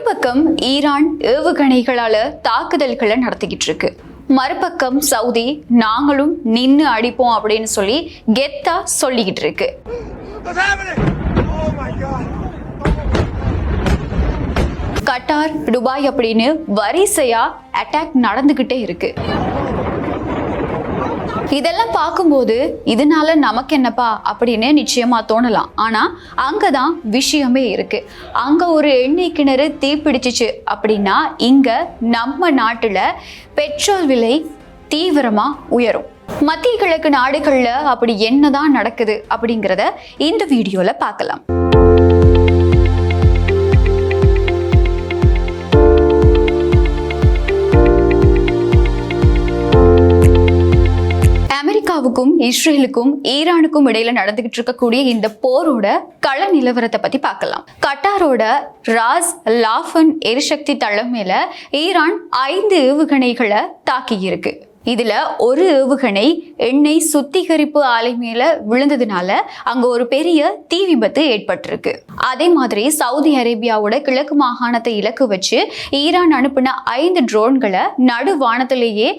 பக்கம் ஈரான் ஏவுகணைகளால தாக்குதல்களை நடத்திக்கிட்டு இருக்கு. மறுபக்கம் சவுதி நாங்களும் நின்னு அடிப்போம் அப்படின்னு சொல்லி கெத்தா சொல்லிக்கிட்டு இருக்கு. கட்டார், துபாய் அப்படின்னு வரிசையா அட்டாக் நடந்துகிட்டே இருக்கு. இதெல்லாம் பார்க்கும்போது இதனால நமக்கு என்னப்பா அப்படின்னு நிச்சயமா தோணலாம். ஆனா அங்கதான் விஷயமே இருக்கு. அங்க ஒரு எண்ணெய் கிணறு தீப்பிடிச்சிச்சு அப்படின்னா இங்க நம்ம நாட்டுல பெட்ரோல் விலை தீவிரமா உயரும். மத்திய கிழக்கு நாடுகள்ல அப்படி என்னதான் நடக்குது அப்படிங்கிறத இந்த வீடியோல பார்க்கலாம். அமெரிக்காவுக்கும் இஸ்ரேலுக்கும் ஈரானுக்கும் இடையில நடந்துகிட்டு இருக்கக்கூடிய இந்த போரோட கள நிலவரத்தை பத்தி பார்க்கலாம். கட்டாரோட ராஸ் லாஃபன் எரிசக்தி தளம் மேல ஈரான் 5 ஏவுகணைகளை தாக்கி இருக்கு. இதுல ஒரு ஏவுகணை எண்ணெய் சுத்திகரிப்பு ஆலை மேல விழுந்ததுனால அங்க ஒரு பெரிய தீ விபத்து ஏற்பட்டிருக்கு. அதே மாதிரி சவுதி அரேபியாவோட கிழக்கு மாகாணத்தை இலக்கு வச்சு ஈரான் அனுப்பின 5 ட்ரோன்களை நடு வானத்திலேயே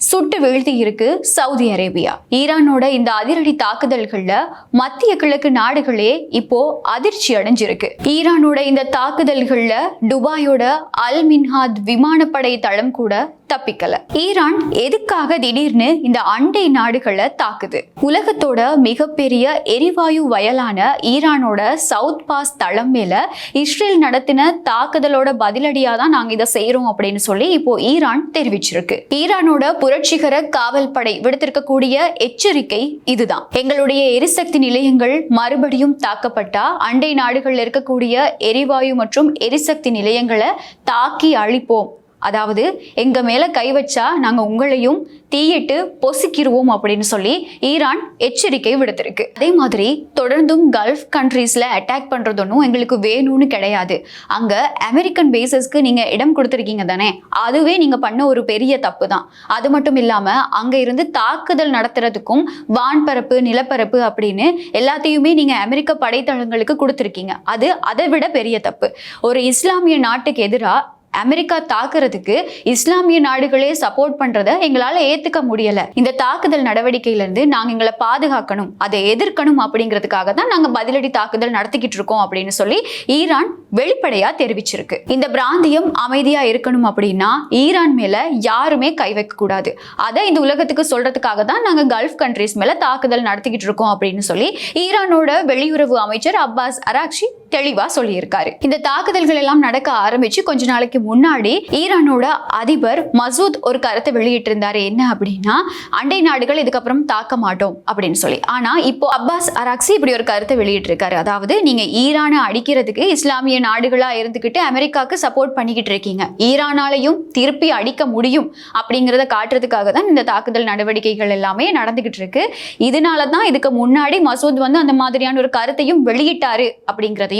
சுட்டு வீழ்த்தி இருக்கு சவுதி அரேபியா. ஈரானோட இந்த அதிரடி தாக்குதல்கள்ல மத்திய கிழக்கு நாடுகளே இப்போ அதிர்ச்சி அடைஞ்சிருக்கு. ஈரானோட இந்த தாக்குதல்கள்ல துபாயோட அல் மின்ஹாத் விமானப்படை தளம் கூட தப்பிக்கல. ஈரான் எதுக்காக திடீர்னு இந்த அண்டை நாடுகளை தாக்குது? உலகத்தோட மிகப்பெரிய எரிவாயு வயலான ஈரானோட சவுத் பாஸ் தளம் மேல இஸ்ரேல் நடத்தின தாக்குதலோட பதிலடியா தான் நாங்க இதை செய்யறோம் அப்படின்னு சொல்லி இப்போ ஈரான் தெரிவிச்சிருக்கு. ஈரானோட புரட்சிகர காவல் படை விடுத்திருக்கக்கூடிய எச்சரிக்கை இதுதான். எங்களுடைய எரிசக்தி நிலையங்கள் மறுபடியும் தாக்கப்பட்டா அண்டை நாடுகள்ல இருக்கக்கூடிய எரிவாயு மற்றும் எரிசக்தி நிலையங்களை தாக்கி அழிப்போம். அதாவது எங்க மேல கை வச்சா நாங்க உங்களையும் தீயிட்டு பொசுக்கிடுவோம் அப்படின்னு சொல்லி ஈரான் எச்சரிக்கை விடுத்திருக்கு. அதே மாதிரி தொடர்ந்தும் கல்ஃப் கண்ட்ரீஸ்ல அட்டாக் பண்றது ஒன்றும் எங்களுக்கு வேணும்னு கிடையாது. அங்க அமெரிக்கன் பேசஸ்க்கு நீங்க இடம் கொடுத்துருக்கீங்க தானே, அதுவே நீங்க பண்ண ஒரு பெரிய தப்பு தான். அது மட்டும் இல்லாம அங்க இருந்து தாக்குதல் நடத்துறதுக்கும் வான்பரப்பு நிலப்பரப்பு அப்படின்னு எல்லாத்தையுமே நீங்க அமெரிக்க படைத்தளங்களுக்கு கொடுத்துருக்கீங்க. அது அதை விட பெரிய தப்பு. ஒரு இஸ்லாமிய நாட்டுக்கு எதிராக அமெரிக்கா தாக்குறதுக்கு இஸ்லாமிய நாடுகளே சப்போர்ட் பண்றத எங்களால ஏத்துக்க முடியல. இந்த தாக்குதல் நடவடிக்கையில இருந்து நாங்க எங்களை பாதுகாக்கணும், அதை எதிர்க்கணும் அப்படிங்கிறதுக்காக தான் நாங்க பதிலடி தாக்குதல் நடத்திக்கிட்டு இருக்கோம் அப்படின்னு சொல்லி ஈரான் வெளிப்படையா தெரிவிச்சிருக்கு. இந்த பிராந்தியம் அமைதியா இருக்கணும் அப்படின்னா ஈரான் மேல யாருமே கை வைக்க கூடாது. அதை இந்த உலகத்துக்கு சொல்றதுக்காக தான் நாங்க கல்ஃப் கண்ட்ரீஸ் மேல தாக்குதல் நடத்திக்கிட்டு இருக்கோம் அப்படின்னு சொல்லி ஈரானோட வெளியுறவு அமைச்சர் அப்பாஸ் அராக்சி தெளிவா சொல்லியிருக்காரு. இந்த தாக்குதல்கள் எல்லாம் நடக்க ஆரம்பிச்சு கொஞ்ச நாளைக்கு முன்னாடி ஈரானோட அதிபர் மசூத் ஒரு கருத்தை வெளியிட்டு இருந்தாரு. என்ன அப்படின்னா, அண்டை நாடுகள் இதுக்கப்புறம் தாக்க மாட்டோம் அப்படின்னு சொல்லி. ஆனா இப்போ அப்பாஸ் அராக்சி இப்படி ஒரு கருத்தை வெளியிட்டு இருக்காரு. அதாவது நீங்க ஈரானை அடிக்கிறதுக்கு இஸ்லாமிய நாடுகளா இருந்துகிட்டு அமெரிக்காவுக்கு சப்போர்ட் பண்ணிக்கிட்டு இருக்கீங்க, ஈரானாலையும் திருப்பி அடிக்க முடியும் அப்படிங்கிறத காட்டுறதுக்காக தான் இந்த தாக்குதல் நடவடிக்கைகள் எல்லாமே நடந்துகிட்டு இருக்கு. இதனாலதான் இதுக்கு முன்னாடி மசூத் அந்த மாதிரியான ஒரு கருத்தையும் வெளியிட்டாரு அப்படிங்கிறதையும்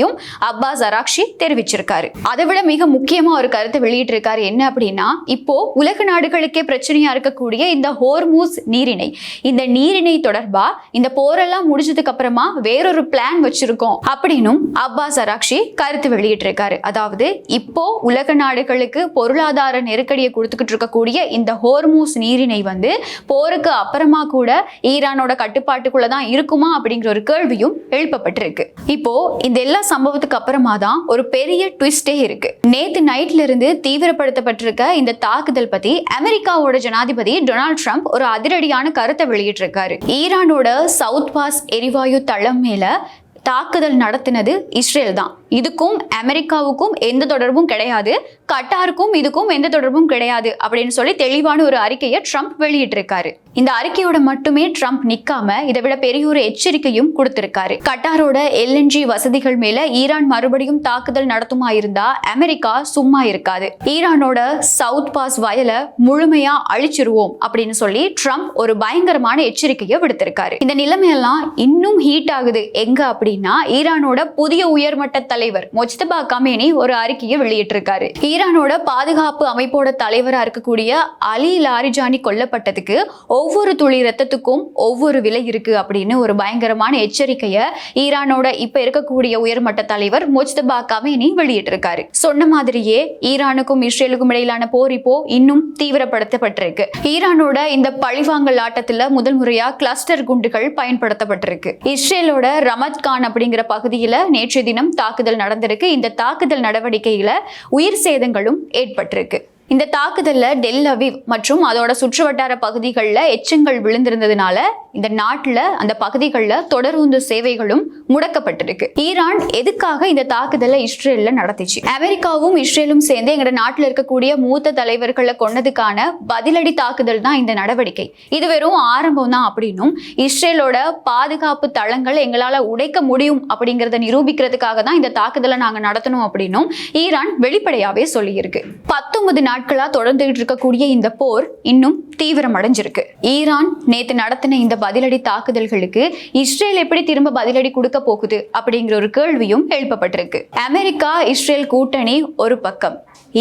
அப்பாஸ் அராக்சி தெரிவிச்சிருக்காரு. அதை விட மிக முக்கியமா ஒரு கருத்தை வெளியிட்டு இருக்காரு. என்ன அப்படின்னா, இப்போ உலக நாடுகளுக்கே பிரச்சனையா இருக்கக்கூடிய இந்த ஹோர்மூஸ் நீரிணை, இந்த நீரிணை தொடர்பா இந்த போரெல்லாம் முடிஞ்சதுக்கு அப்புறமா வேறொரு பிளான் வச்சிருக்கோம் அப்படின்னும் அப்பாஸ் அராக்சி கருத்து வெளியிட்டு இருக்காரு. அதாவது இப்போ உலக நாடுகளுக்கு பொருளாதார நெருக்கடியை கொடுத்துக்கிட்டு இருக்கக்கூடிய இந்த ஹோர்மூஸ் நீரிணை போருக்கு அப்புறமா கூட ஈரானோட கட்டுப்பாட்டுக்குள்ளதான் இருக்குமா அப்படிங்கிற ஒரு கேள்வியும் எழுப்பப்பட்டிருக்கு. இப்போ இந்த எல்லா சம்பவத்துக்கு அப்புறமா தான் ஒரு பெரிய ட்விஸ்டே இருக்கு. நேத்து நைட்ல இருந்து தீவிரப்படுத்தப்பட்டிருக்க இந்த தாக்குதல் பத்தி அமெரிக்காவோட ஜனாதிபதி டொனால்ட் ட்ரம்ப் ஒரு அதிரடியான கருத்தை வெளியிட்டிருக்காரு. ஈரானோட சவுத் பாஸ் எரிவாயு தளம் மேல தாக்குதல் நடத்தினது இஸ்ரேல் தான். இதுக்கும் அமெரிக்காவுக்கும் எந்த தொடர்பும் கிடையாது, கட்டாருக்கும் இதுக்கும் எந்த தொடர்பும் கிடையாது அப்படின்னு சொல்லி தெளிவான ஒரு அறிக்கையை ட்ரம்ப் வெளியிட்டிருக்காரு. இந்த அறிக்கையோட மட்டுமே ட்ரம்ப் நிக்காம இதை விட பெரிய ஒரு எச்சரிக்கையும் கொடுத்திருக்காரு. கட்டாரோட LNG வசதிகள் மேல ஈரான் மறுபடியும் தாக்குதல் நடத்துமா இருந்தா அமெரிக்கா சும்மா இருக்காது. ஈரானோட சவுத் பாஸ் வயலை முழுமையா அழிச்சிருவோம் அப்படின்னு சொல்லி ட்ரம்ப் ஒரு பயங்கரமான எச்சரிக்கையை விடுத்திருக்காரு. இந்த நிலைமையெல்லாம் இன்னும் ஹீட் ஆகுது எங்க அப்படின்னா, ஈரானோட புதிய உயர்மட்ட தலைவர் முஜ்தபா கமேனி ஒரு அறிக்கையை வெளியிட்டிருக்காரு. ஈரானோட பாதுகாப்பு அமைப்போட தலைவரா இருக்கக்கூடிய அலி லாரிஜானி கொல்லப்பட்டதுக்கு ஒவ்வொரு துளி ரத்தத்துக்கும் ஒவ்வொரு விலை இருக்கு அப்படின்னு ஒரு பயங்கரமான எச்சரிக்கையை ஈரானோட இப்ப இருக்கக்கூடிய உயர்மட்ட தலைவர் முஜ்தபா கமேனி வெளியிட்டிருக்காரு. சொன்ன மாதிரியே ஈரானுக்கும் இஸ்ரேலுக்கும் இடையிலான போர் இப்போ இன்னும் தீவிரப்படுத்தப்பட்டிருக்கு. ஈரானோட இந்த பழிவாங்கல் ஆட்டத்துல முதல் முறையா கிளஸ்டர் குண்டுகள் பயன்படுத்தப்பட்டிருக்கு. இஸ்ரேலோட ரமத் கான் அப்படிங்கிற பகுதியில நேற்றைய தினம் தாக்குதல் நடந்திருக்கு. இந்த தாக்குதல் நடவடிக்கையில உயிர் சேதங்களும் ஏற்பட்டிருக்கு. இந்த தாக்குதல்ல டெல் அவீவ் மற்றும் அதோட சுற்றுவட்டார பகுதிகளில் எச்சங்கள் விழுந்திருந்ததுனால இந்த நாட்டுல அந்த பகுதிகளில் தொடருந்து சேவைகளும் முடக்கப்பட்டிருக்கு. ஈரான் எதுக்காக இந்த தாக்குதலை இஸ்ரேல்ல நடத்திச்சு? அமெரிக்காவும் இஸ்ரேலும் சேர்ந்து எங்க நாட்டில் இருக்கக்கூடிய மூத்த தலைவர்களை கொன்னதுக்கான பதிலடி தாக்குதல் தான் இந்த நடவடிக்கை. இது வெறும் ஆரம்பம் தான் அப்படின்னும் இஸ்ரேலோட பாதுகாப்பு தளங்களை எங்களால உடைக்க முடியும் அப்படிங்கறத நிரூபிக்கிறதுக்காக தான் இந்த தாக்குதலை நாங்க நடத்தணும் அப்படின்னும் ஈரான் வெளிப்படையாவே சொல்லியிருக்கு. 19 நாட்களா தொடர்ந்துகிட்டு இருக்கக்கூடிய இந்த போர் இன்னும் தீவிரம் அடைஞ்சிருக்கு. ஈரான் நேத்து நடத்தின இந்த பதிலடி தாக்குதல்களுக்கு இஸ்ரேல் எப்படி திரும்ப பதிலடி கொடுக்க போகுது அப்படிங்கிற ஒரு கேள்வியும் எழுப்பப்பட்டிருக்கு. அமெரிக்கா இஸ்ரேல் கூட்டணி ஒரு பக்கம்,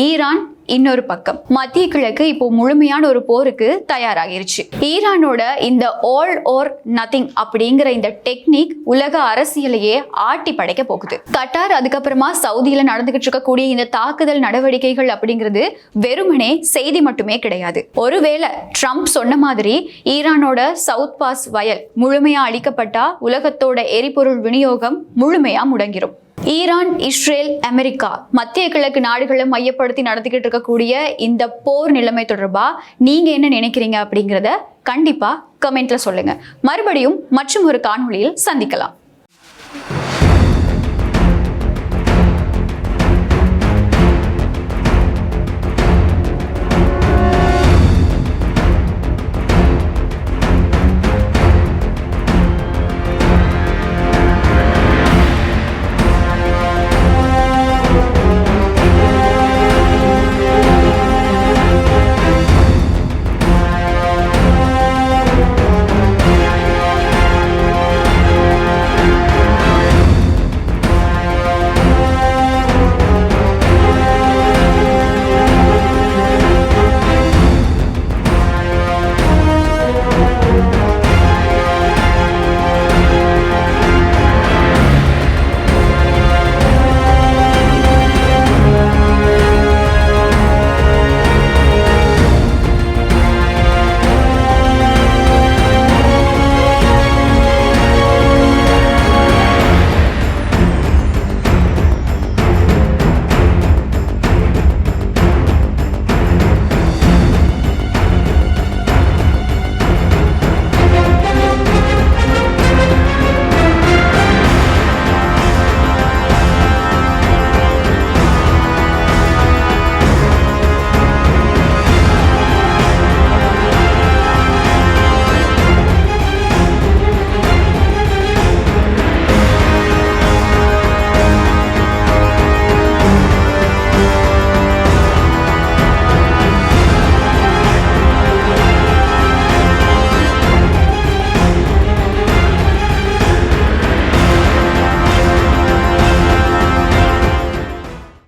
ஈரான் இன்னொரு பக்கம். மத்திய கிழக்கு இப்போ முழுமையான ஒரு போருக்கு தயாராகிருச்சு. ஈரானோட இந்த ஆல் ஓர் நத்திங் அப்படிங்கிற இந்த டெக்னிக் உலக அரசியலையே ஆட்டி படைக்க போகுது. கட்டார் அதுக்கப்புறமா சவுதியில நடந்துகிட்டு இருக்கக்கூடிய இந்த தாக்குதல் நடவடிக்கைகள் அப்படிங்கிறது வெறுமனே செய்தி மட்டுமே கிடையாது. ஒருவேளை ட்ரம்ப் சொன்ன மாதிரி ஈரானோட சவுத் பாஸ் வயல் முழுமையா அழிக்கப்பட்டா உலகத்தோட எரிபொருள் விநியோகம் முழுமையா முடங்கிரும். ஈரான், இஸ்ரேல், அமெரிக்கா மத்திய கிழக்கு நாடுகளை மையப்படுத்தி நடத்திக்கிட்டு இருக்கக்கூடிய இந்த போர் நிலைமை தொடர்பா நீங்க என்ன நினைக்கிறீங்க அப்படிங்கிறத கண்டிப்பா கமெண்ட்ல சொல்லுங்க. மறுபடியும் மற்றும் ஒரு காணொளியில் சந்திக்கலாம்.